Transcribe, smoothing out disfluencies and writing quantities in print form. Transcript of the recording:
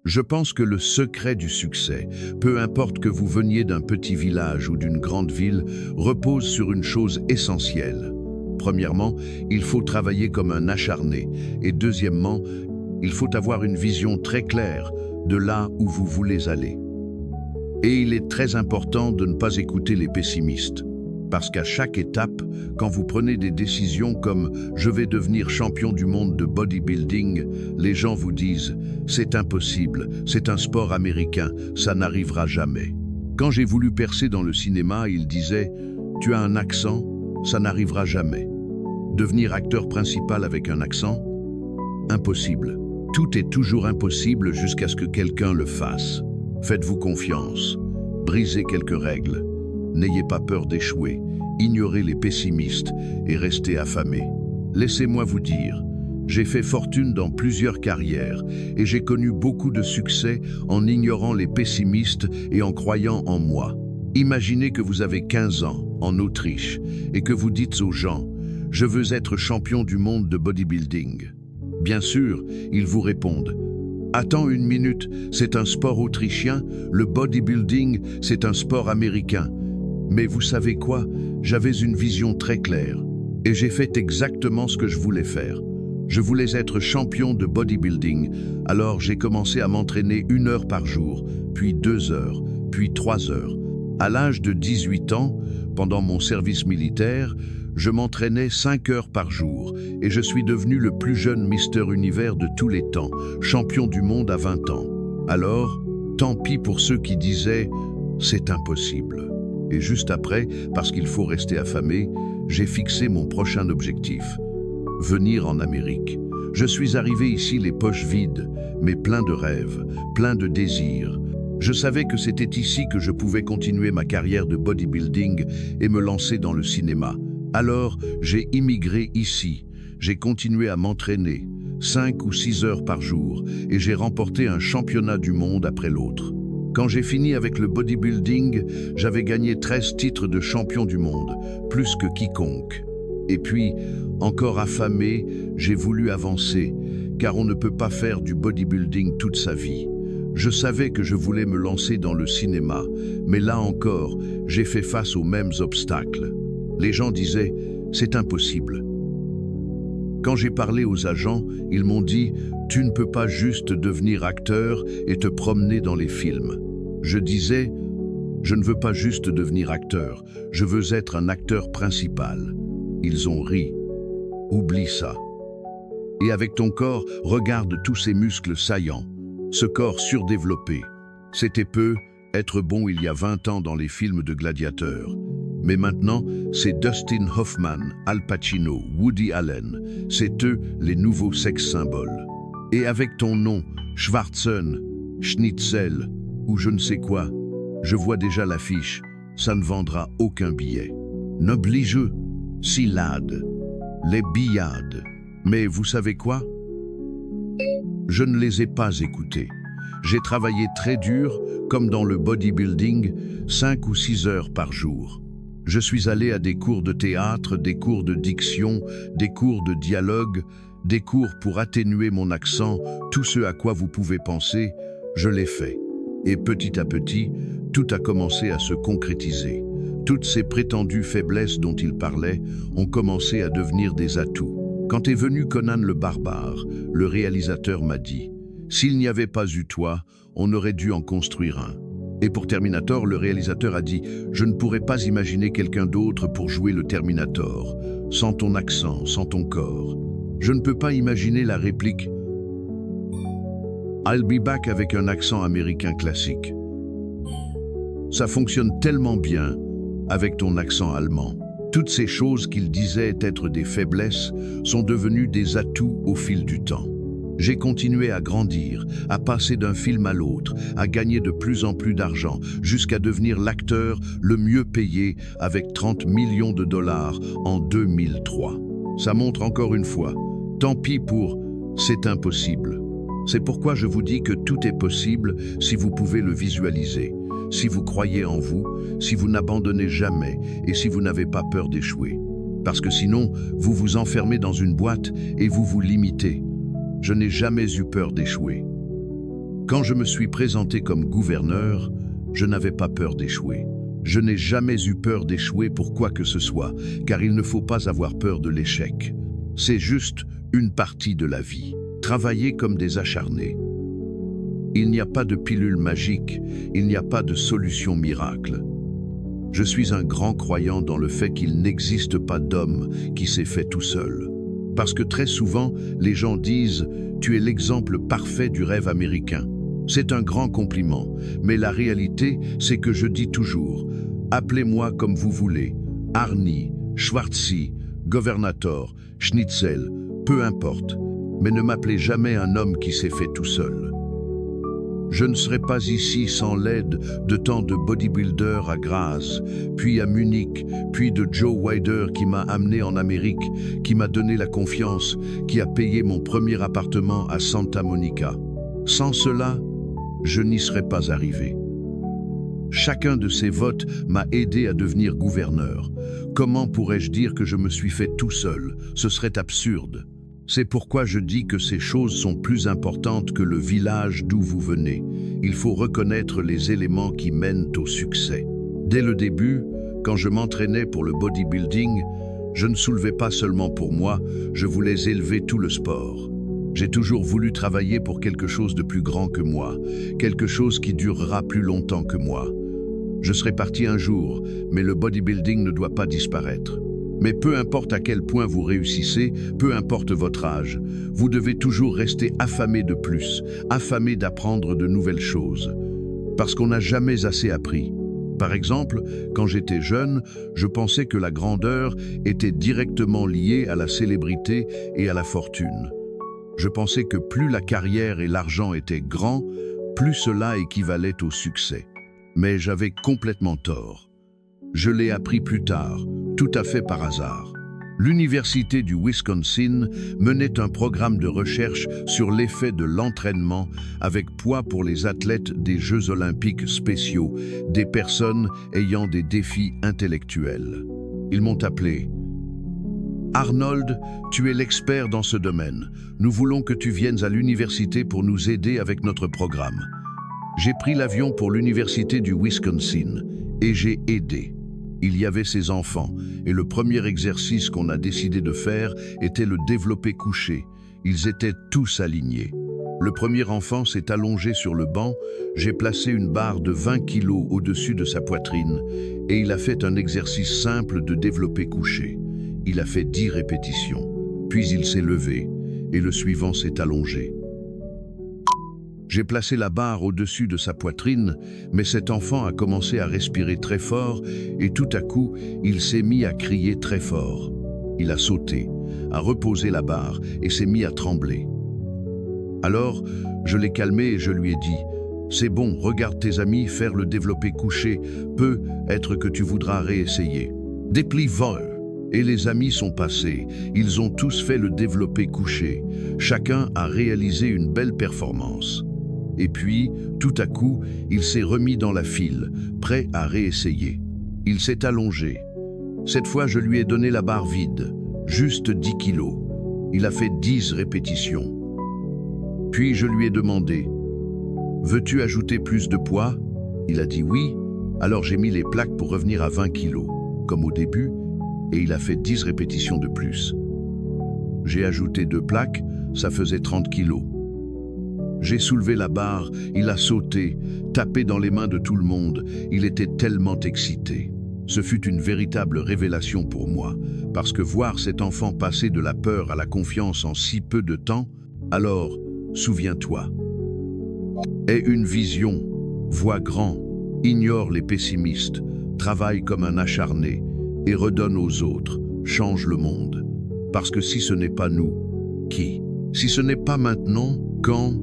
Je pense que le secret du succès, peu importe que vous veniez d'un petit village ou d'une grande ville, repose sur une chose essentielle. Premièrement, il faut travailler comme un acharné. Et deuxièmement, il faut avoir une vision très claire de là où vous voulez aller. Et il est très important de ne pas écouter les pessimistes. Parce qu'à chaque étape, quand vous prenez des décisions comme « je vais devenir champion du monde de bodybuilding », les gens vous disent « c'est impossible, c'est un sport américain, ça n'arrivera jamais ». Quand j'ai voulu percer dans le cinéma, ils disaient « tu as un accent, ça n'arrivera jamais ». Devenir acteur principal avec un accent? Impossible. Tout est toujours impossible jusqu'à ce que quelqu'un le fasse. Faites-vous confiance, brisez quelques règles. N'ayez pas peur d'échouer, ignorez les pessimistes et restez affamés. Laissez-moi vous dire, j'ai fait fortune dans plusieurs carrières et j'ai connu beaucoup de succès en ignorant les pessimistes et en croyant en moi. Imaginez que vous avez 15 ans, en Autriche, et que vous dites aux gens « Je veux être champion du monde de bodybuilding ». Bien sûr, ils vous répondent « Attends une minute, c'est un sport autrichien, le bodybuilding, c'est un sport américain ». Mais vous savez quoi? J'avais une vision très claire et j'ai fait exactement ce que je voulais faire. Je voulais être champion de bodybuilding, alors j'ai commencé à m'entraîner 1 heure par jour, puis 2 heures, puis 3 heures. À l'âge de 18 ans, pendant mon service militaire, je m'entraînais 5 heures par jour et je suis devenu le plus jeune Mister Univers de tous les temps, champion du monde à 20 ans. Alors, tant pis pour ceux qui disaient « c'est impossible ». Et juste après, parce qu'il faut rester affamé, j'ai fixé mon prochain objectif. Venir en Amérique. Je suis arrivé ici les poches vides, mais plein de rêves, plein de désirs. Je savais que c'était ici que je pouvais continuer ma carrière de bodybuilding et me lancer dans le cinéma. Alors, j'ai immigré ici. J'ai continué à m'entraîner, 5 ou 6 heures par jour, et j'ai remporté un championnat du monde après l'autre. Quand j'ai fini avec le bodybuilding, j'avais gagné 13 titres de champion du monde, plus que quiconque. Et puis, encore affamé, j'ai voulu avancer, car on ne peut pas faire du bodybuilding toute sa vie. Je savais que je voulais me lancer dans le cinéma, mais là encore, j'ai fait face aux mêmes obstacles. Les gens disaient « c'est impossible ». Quand j'ai parlé aux agents, ils m'ont dit « tu ne peux pas juste devenir acteur et te promener dans les films ». Je disais « je ne veux pas juste devenir acteur, je veux être un acteur principal ». Ils ont ri. Oublie ça. Et avec ton corps, regarde tous ces muscles saillants, ce corps surdéveloppé. C'était peu, être bon il y a 20 ans dans les films de gladiateurs. Mais maintenant, c'est Dustin Hoffman, Al Pacino, Woody Allen. C'est eux les nouveaux sex-symboles. Et avec ton nom, Schwarzen, Schnitzel, ou je ne sais quoi, je vois déjà l'affiche, ça ne vendra aucun billet. N'oblige-eux, Silade, les billades. Mais vous savez quoi? Je ne les ai pas écoutés. J'ai travaillé très dur, comme dans le bodybuilding, 5 ou 6 heures par jour. Je suis allé à des cours de théâtre, des cours de diction, des cours de dialogue, des cours pour atténuer mon accent, tout ce à quoi vous pouvez penser, je l'ai fait. Et petit à petit, tout a commencé à se concrétiser. Toutes ces prétendues faiblesses dont il parlait ont commencé à devenir des atouts. Quand est venu Conan le Barbare, le réalisateur m'a dit « S'il n'y avait pas eu toi, on aurait dû en construire un ». Et pour Terminator, le réalisateur a dit « Je ne pourrais pas imaginer quelqu'un d'autre pour jouer le Terminator, sans ton accent, sans ton corps. Je ne peux pas imaginer la réplique « I'll be back » avec un accent américain classique. Ça fonctionne tellement bien avec ton accent allemand. Toutes ces choses qu'il disait être des faiblesses sont devenues des atouts au fil du temps. J'ai continué à grandir, à passer d'un film à l'autre, à gagner de plus en plus d'argent, jusqu'à devenir l'acteur le mieux payé avec 30 millions de dollars en 2003. Ça montre encore une fois, tant pis pour « c'est impossible ». C'est pourquoi je vous dis que tout est possible si vous pouvez le visualiser, si vous croyez en vous, si vous n'abandonnez jamais et si vous n'avez pas peur d'échouer. Parce que sinon, vous vous enfermez dans une boîte et vous vous limitez. Je n'ai jamais eu peur d'échouer. Quand je me suis présenté comme gouverneur, je n'avais pas peur d'échouer. Je n'ai jamais eu peur d'échouer pour quoi que ce soit, car il ne faut pas avoir peur de l'échec. C'est juste une partie de la vie. Travailler comme des acharnés. Il n'y a pas de pilule magique, il n'y a pas de solution miracle. Je suis un grand croyant dans le fait qu'il n'existe pas d'homme qui s'est fait tout seul. Parce que très souvent, les gens disent « tu es l'exemple parfait du rêve américain ». C'est un grand compliment, mais la réalité, c'est que je dis toujours « appelez-moi comme vous voulez, Arnie, Schwartzy, Governator, Schnitzel, peu importe, mais ne m'appelez jamais un homme qui s'est fait tout seul ». Je ne serais pas ici sans l'aide de tant de bodybuilders à Graz, puis à Munich, puis de Joe Weider qui m'a amené en Amérique, qui m'a donné la confiance, qui a payé mon premier appartement à Santa Monica. Sans cela, je n'y serais pas arrivé. Chacun de ces votes m'a aidé à devenir gouverneur. Comment pourrais-je dire que je me suis fait tout seul? Ce serait absurde. C'est pourquoi je dis que ces choses sont plus importantes que le village d'où vous venez. Il faut reconnaître les éléments qui mènent au succès. Dès le début, quand je m'entraînais pour le bodybuilding, je ne soulevais pas seulement pour moi, je voulais élever tout le sport. J'ai toujours voulu travailler pour quelque chose de plus grand que moi, quelque chose qui durera plus longtemps que moi. Je serai parti un jour, mais le bodybuilding ne doit pas disparaître. Mais peu importe à quel point vous réussissez, peu importe votre âge, vous devez toujours rester affamé de plus, affamé d'apprendre de nouvelles choses. Parce qu'on n'a jamais assez appris. Par exemple, quand j'étais jeune, je pensais que la grandeur était directement liée à la célébrité et à la fortune. Je pensais que plus la carrière et l'argent étaient grands, plus cela équivalait au succès. Mais j'avais complètement tort. Je l'ai appris plus tard, tout à fait par hasard. L'Université du Wisconsin menait un programme de recherche sur l'effet de l'entraînement avec poids pour les athlètes des Jeux olympiques spéciaux, des personnes ayant des défis intellectuels. Ils m'ont appelé. Arnold, tu es l'expert dans ce domaine. Nous voulons que tu viennes à l'université pour nous aider avec notre programme. J'ai pris l'avion pour l'Université du Wisconsin et j'ai aidé. Il y avait ses enfants et le premier exercice qu'on a décidé de faire était le développé couché. Ils étaient tous alignés. Le premier enfant s'est allongé sur le banc, j'ai placé une barre de 20 kilos au-dessus de sa poitrine et il a fait un exercice simple de développé couché. Il a fait 10 répétitions, puis il s'est levé et le suivant s'est allongé. J'ai placé la barre au-dessus de sa poitrine, mais cet enfant a commencé à respirer très fort et tout à coup, il s'est mis à crier très fort. Il a sauté, a reposé la barre et s'est mis à trembler. Alors, je l'ai calmé et je lui ai dit « C'est bon, regarde tes amis faire le développé couché, peut être que tu voudras réessayer. » Déplie vol. Et les amis sont passés, ils ont tous fait le développé couché. Chacun a réalisé une belle performance. Et puis, tout à coup, il s'est remis dans la file, prêt à réessayer. Il s'est allongé. Cette fois, je lui ai donné la barre vide, juste 10 kilos. Il a fait 10 répétitions. Puis je lui ai demandé « Veux-tu ajouter plus de poids ?» Il a dit oui, alors j'ai mis les plaques pour revenir à 20 kilos, comme au début, et il a fait 10 répétitions de plus. J'ai ajouté 2 plaques, ça faisait 30 kilos. J'ai soulevé la barre, il a sauté, tapé dans les mains de tout le monde, il était tellement excité. Ce fut une véritable révélation pour moi, parce que voir cet enfant passer de la peur à la confiance en si peu de temps, alors, souviens-toi. Aie une vision, vois grand, ignore les pessimistes, travaille comme un acharné, et redonne aux autres, change le monde. Parce que si ce n'est pas nous, qui? Si ce n'est pas maintenant, quand?